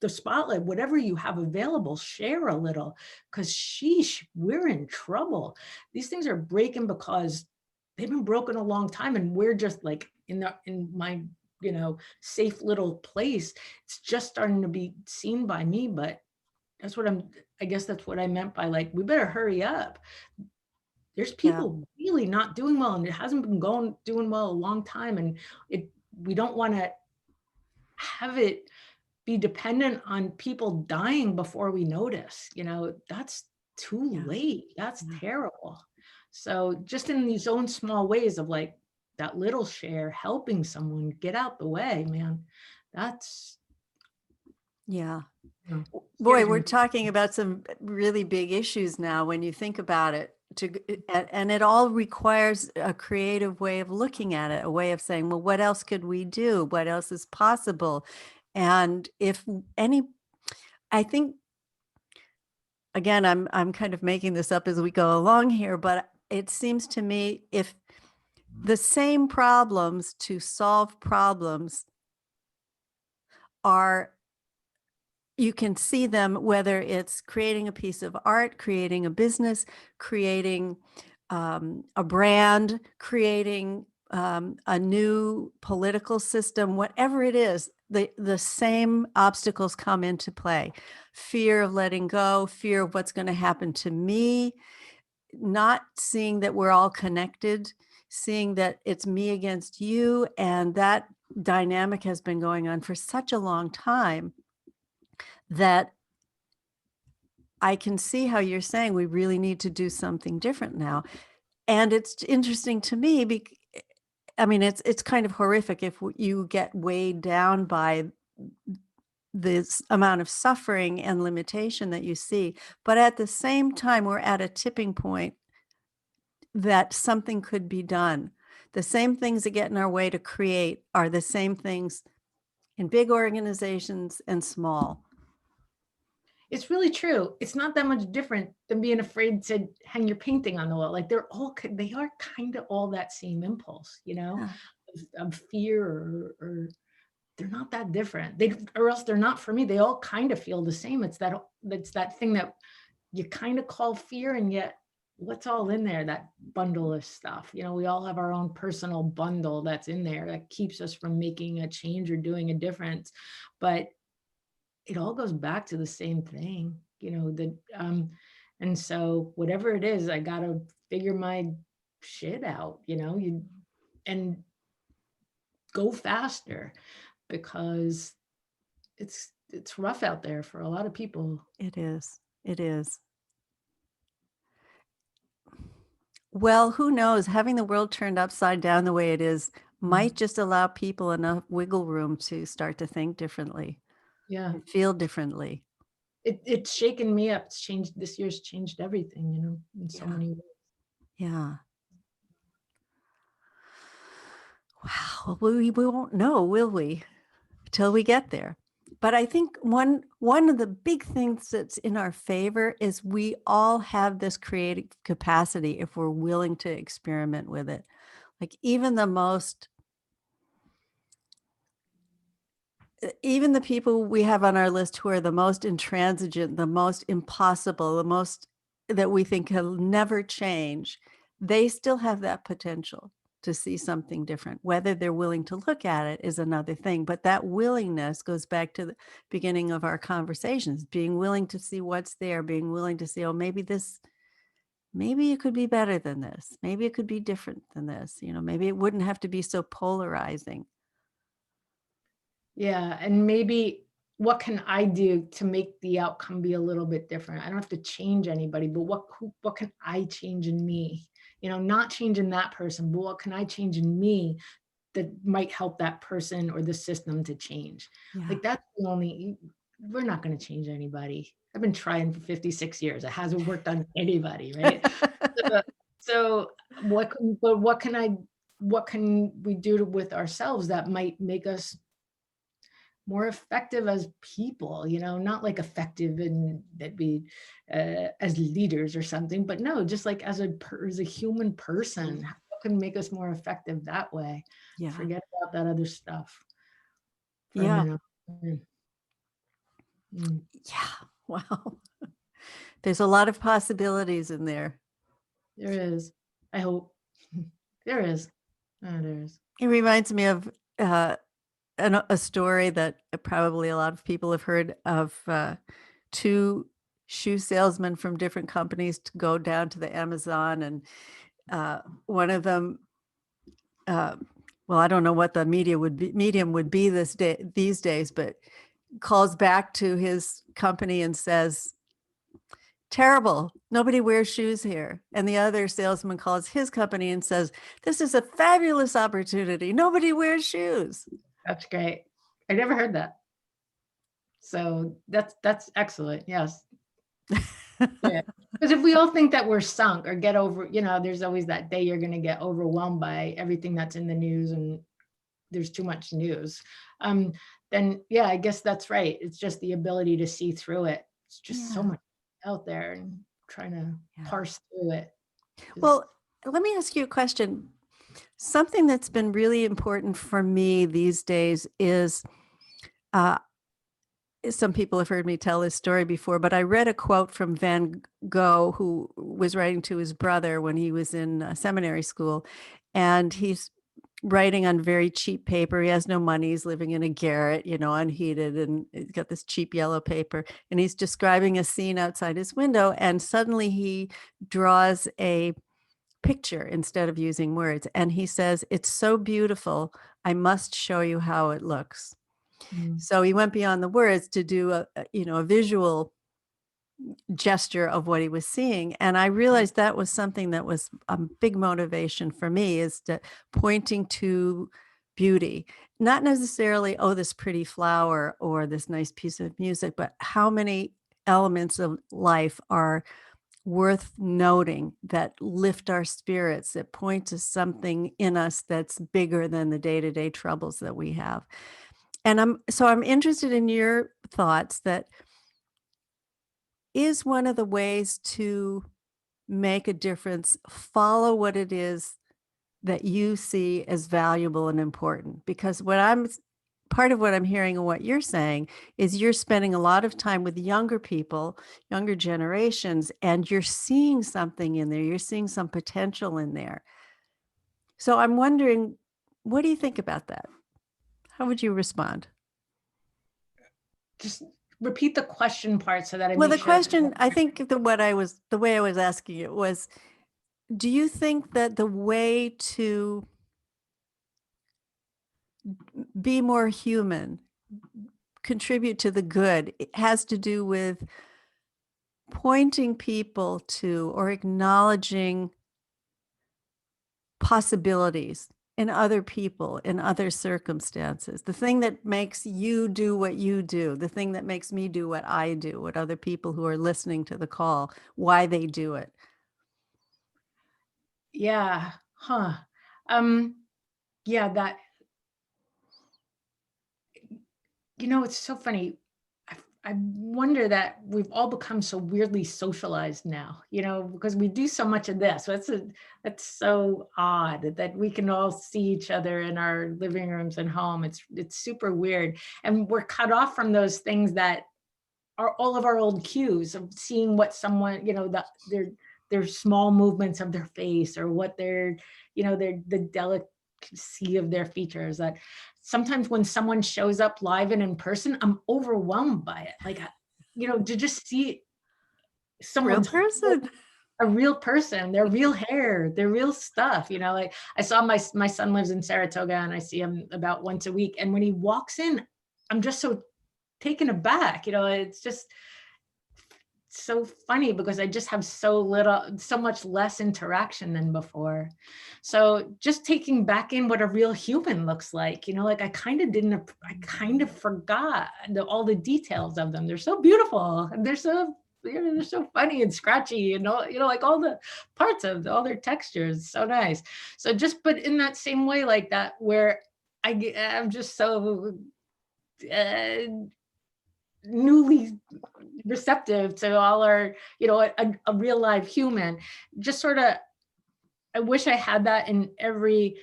the spotlight, whatever you have available, share a little, because sheesh, we're in trouble. These things are breaking because they've been broken a long time, and we're just like in my safe little place. It's just starting to be seen by me, but I guess that's what I meant by like, we better hurry up. There's Yeah. people really not doing well, and it hasn't been doing well a long time. And we don't want to have it be dependent on people dying before we notice. That's too Yeah. late. That's Yeah. terrible. So just in these own small ways of like that little share, helping someone get out the way, man, that's, Yeah. Boy, scares we're me. talking about some really big issues now when you think about it. And it all requires a creative way of looking at it, a way of saying, well, what else could we do? What else is possible? And I think, again, I'm kind of making this up as we go along here, but it seems to me if the same problems to solve problems are, you can see them, whether it's creating a piece of art, creating a business, creating a brand, creating a new political system, whatever it is, the same obstacles come into play. Fear of letting go, fear of what's going to happen to me, not seeing that we're all connected, seeing that it's me against you. And that dynamic has been going on for such a long time that I can see how you're saying we really need to do something different now. And it's interesting to me I mean, it's kind of horrific if you get weighed down by this amount of suffering and limitation that you see. But at the same time, we're at a tipping point that something could be done. The same things that get in our way to create are the same things in big organizations and small. It's really true. It's not that much different than being afraid to hang your painting on the wall. Like they are kind of all that same impulse, Yeah. of fear, or they're not that different. Or else they're not for me. They all kind of feel the same. It's that thing that you kind of call fear, and yet what's all in there, that bundle of stuff. We all have our own personal bundle that's in there that keeps us from making a change or doing a difference. But it all goes back to the same thing, and so whatever it is, I gotta figure my shit out, and go faster, because it's rough out there for a lot of people. It is. It is. Well, who knows? Having the world turned upside down the way it is might just allow people enough wiggle room to start to think differently Yeah, and feel differently. it's shaken me up. This year's changed everything, in so Yeah. many ways. Yeah. Wow. Well, we won't know, will we, till we get there? But I think one of the big things that's in our favor is we all have this creative capacity if we're willing to experiment with it. Like even the people we have on our list who are the most intransigent, the most impossible, the most that we think will never change, they still have that potential to see something different. Whether they're willing to look at it is another thing. But that willingness goes back to the beginning of our conversations, being willing to see what's there, being willing to see, oh, maybe it could be better than this. Maybe it could be different than this. Maybe it wouldn't have to be so polarizing. Yeah, and maybe what can I do to make the outcome be a little bit different? I don't have to change anybody, but what can I change in me? Not changing that person, but what can I change in me that might help that person or the system to change? Yeah. Like we're not going to change anybody. I've been trying for 56 years. It hasn't worked on anybody, right? So what can we do with ourselves that might make us more effective as people, not like effective and that we as leaders or something, but no, just like as a human person, how can make us more effective that way? Yeah. Forget about that other stuff for a Yeah. minute. Yeah. Wow. There's a lot of possibilities in there. There is. I hope there is. There is. It reminds me of a story that probably a lot of people have heard of, two shoe salesmen from different companies to go down to the Amazon, and one of them, well, I don't know what the medium would be these days, but calls back to his company and says, "Terrible. Nobody wears shoes here." And the other salesman calls his company and says, "This is a fabulous opportunity. Nobody wears shoes." That's great. I never heard that. So that's excellent. Yes. Yeah. Because if we all think that we're sunk or get over, there's always that day you're going to get overwhelmed by everything that's in the news and there's too much news. Then yeah, I guess that's right. It's just the ability to see through it. It's just so much out there and trying to parse through it. Well, let me ask you a question. Something that's been really important for me these days is, some people have heard me tell this story before, but I read a quote from Van Gogh, who was writing to his brother when he was in seminary school. And he's writing on very cheap paper. He has no money. He's living in a garret, unheated, and he's got this cheap yellow paper. And he's describing a scene outside his window. And suddenly he draws a picture instead of using words. And he says, "It's so beautiful. I must show you how it looks." So he went beyond the words to do a visual gesture of what he was seeing. And I realized that was something that was a big motivation for me, is to pointing to beauty, not necessarily, oh, this pretty flower or this nice piece of music, but how many elements of life are worth noting, that lift our spirits, that point to something in us that's bigger than the day-to-day troubles that we have. And I'm interested in your thoughts. That is one of the ways to make a difference. Follow what it is that you see as valuable and important. Because part of what I'm hearing and what you're saying is you're spending a lot of time with younger people, younger generations, and you're seeing something in there. You're seeing some potential in there. So I'm wondering, what do you think about that? How would you respond? Just repeat the question part so that I Well, make the sure. question, I think the way I was asking it was, do you think that the way to be more human, contribute to the good, it has to do with pointing people to or acknowledging possibilities in other people, in other circumstances? The thing that makes you do what you do, the thing that makes me do what I do, what other people who are listening to the call, why they do it. Yeah. Huh. Yeah, that, it's so funny. I wonder that we've all become so weirdly socialized now, because we do so much of this. That's so odd that we can all see each other in our living rooms and home. It's super weird. And we're cut off from those things that are all of our old cues of seeing what someone, their small movements of their face, or what the delicacy of their features. That sometimes when someone shows up live and in person, I'm overwhelmed by it. Like, to just see Real someone's person. a real person, their real hair, their real stuff. Like I saw my son lives in Saratoga, and I see him about once a week. And when he walks in, I'm just so taken aback. It's just so funny because I just have so much less interaction than before. So just taking back in what a real human looks like, like I kind of forgot all the details of them. They're so beautiful, and they're so funny and scratchy, and like all the parts of all their textures. So nice. So just, but in that same way, like that, where I'm just so newly receptive to all our, a real live human. Just sort of, I wish I had that in every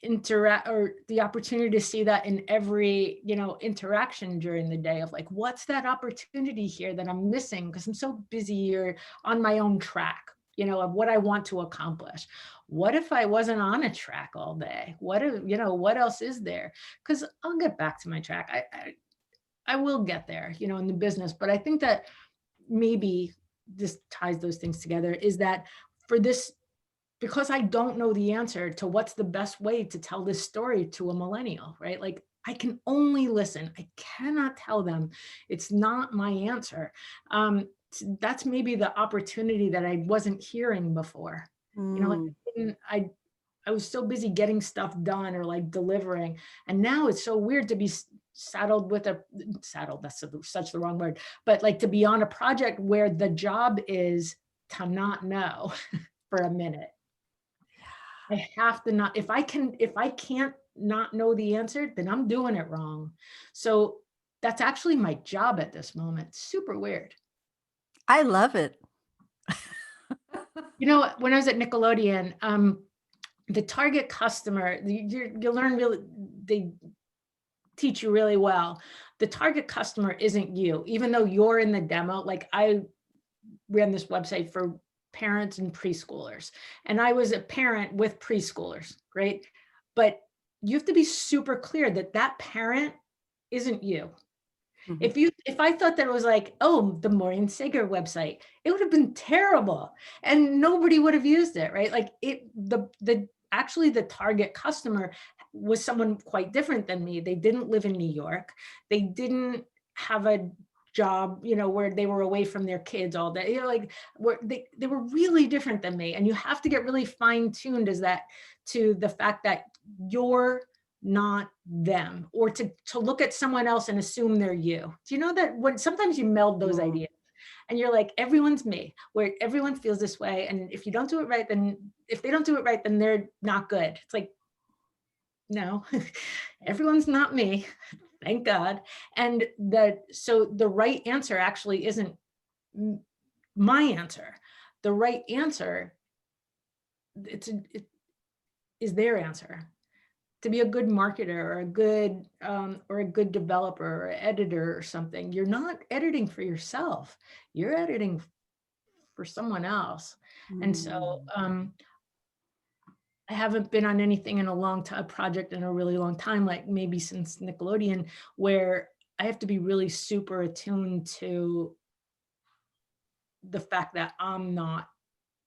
or the opportunity to see that in every, interaction during the day, of like, what's that opportunity here that I'm missing because I'm so busy or on my own track, of what I want to accomplish. What if I wasn't on a track all day? What if, what else is there? Because I'll get back to my track. I will get there, in the business. But I think that maybe this ties those things together, is that for this, because I don't know the answer to what's the best way to tell this story to a millennial, right? Like, I can only listen. I cannot tell them. It's not my answer. That's maybe the opportunity that I wasn't hearing before. I was so busy getting stuff done or like delivering. And now it's so weird to be saddled, that's such the wrong word, but like to be on a project where the job is to not know for a minute. I have to not, if I can't not know the answer, then I'm doing it wrong. So that's actually my job at this moment. Super weird. I love it. When I was at Nickelodeon, the target customer, you learn really, they teach you really well. The target customer isn't you, even though you're in the demo. Like, I ran this website for parents and preschoolers, and I was a parent with preschoolers, right? But you have to be super clear that that parent isn't you. Mhm. If I thought that it was like, oh, the Maureen Sager website, it would have been terrible and nobody would have used it, right? Like, actually the target customer was someone quite different than me. They didn't live in New York. They didn't have a job, where they were away from their kids all day. They were really different than me. And you have to get really fine-tuned to the fact that you're not them, or to look at someone else and assume they're you. Do you know that when sometimes you meld those ideas and you're like, everyone's me, where everyone feels this way. And if you don't do it right, then if they don't do it right, then they're not good. It's like, no, everyone's not me. Thank God. And so the right answer actually isn't my answer. The right answer, it is their answer. To be a good marketer or a good developer or editor or something, you're not editing for yourself. You're editing for someone else. And so I haven't been on anything in a long time, a project in a really long time, like maybe since Nickelodeon, where I have to be really super attuned to the fact that I'm not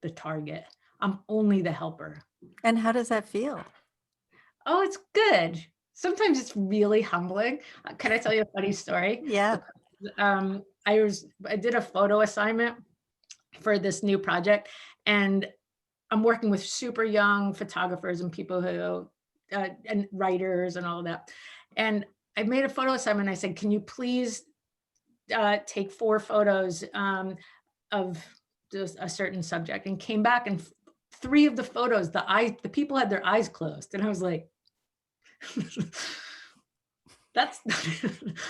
the target. I'm only the helper. And how does that feel? Oh, it's good. Sometimes it's really humbling. Can I tell you a funny story? Yeah. I did a photo assignment for this new project, and I'm working with super young photographers and people who and writers and all of that. And I made a photo assignment. I said, can you please take 4 photos of just a certain subject, and came back, and 3 of the photos, the people had their eyes closed. And I was like, that's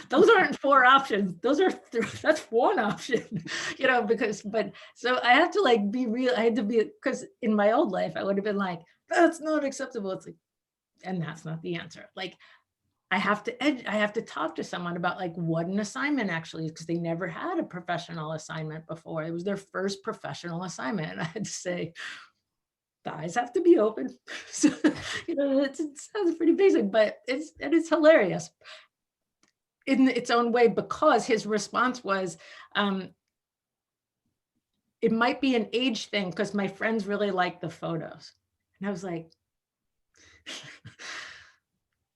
those aren't 4 options. That's 1 option, but so I have to like be real. I had to be, because in my old life, I would have been like, that's not acceptable. It's like, and that's not the answer. Like, I have to talk to someone about like what an assignment actually is, because they never had a professional assignment before. It was their first professional assignment. And I had to say, the eyes have to be open. So, it sounds pretty basic, but it's hilarious in its own way, because his response was, it might be an age thing because my friends really like the photos. And I was like,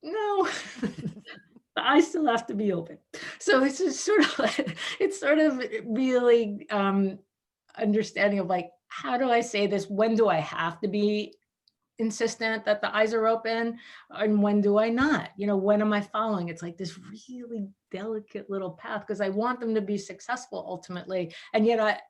no, the eyes still have to be open. So it's just sort of like, it's sort of really understanding of like, how do I say this? When do I have to be insistent that the eyes are open, and when do I not? When am I following? It's like this really delicate little path, because I want them to be successful ultimately, and yet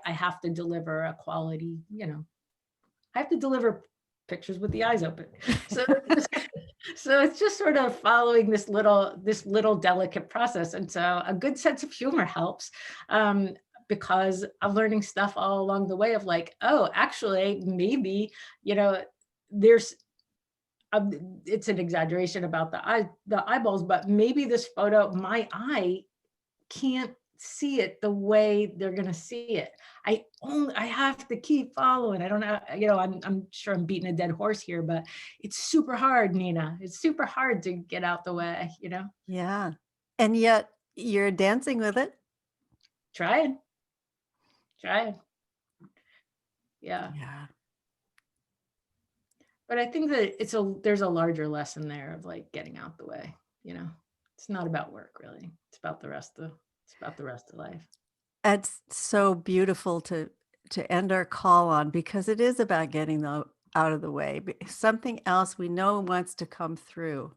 I have to deliver a quality. I have to deliver pictures with the eyes open. So it's just sort of following this little delicate process, and so a good sense of humor helps. Because I'm learning stuff all along the way of like, oh, actually, maybe, there's it's an exaggeration about the eyeballs, but maybe this photo, my eye can't see it the way they're going to see it. I have to keep following. I don't know, I'm sure I'm beating a dead horse here, but it's super hard, Nina. It's super hard to get out the way, Yeah. And yet you're dancing with it. Trying. Yeah. Yeah. But I think that there's a larger lesson there of like getting out the way, It's not about work really. It's about the rest of life. It's so beautiful to end our call on, because it is about getting out of the way. Something else we know wants to come through,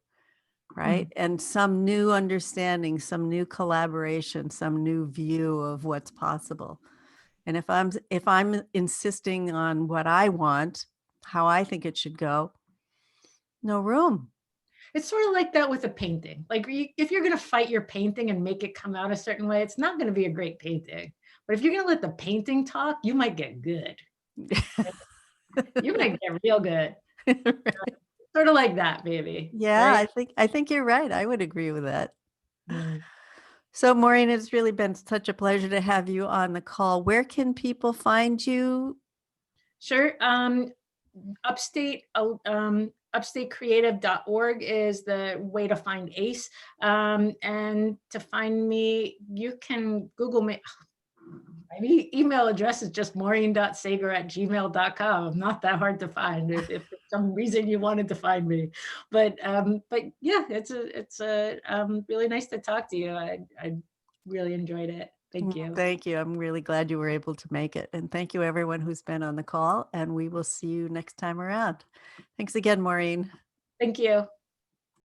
right? And some new understanding, some new collaboration, some new view of what's possible. And if I'm insisting on what I want, how I think it should go, no room. It's sort of like that with a painting. Like if you're going to fight your painting and make it come out a certain way, it's not going to be a great painting. But if you're going to let the painting talk, you might get good. You might get real good. Right. Sort of like that, maybe. Yeah, right? I think you're right. I would agree with that. Mm. So, Maureen, it's really been such a pleasure to have you on the call. Where can people find you? Sure. Upstatecreative.org is the way to find ACE. And to find me, you can Google me. My email address is just maureen.sager@gmail.com. I'm not that hard to find if for some reason you wanted to find me. But yeah, it's really nice to talk to you. I really enjoyed it. Thank you. Thank you. I'm really glad you were able to make it. And thank you, everyone who's been on the call. And we will see you next time around. Thanks again, Maureen. Thank you.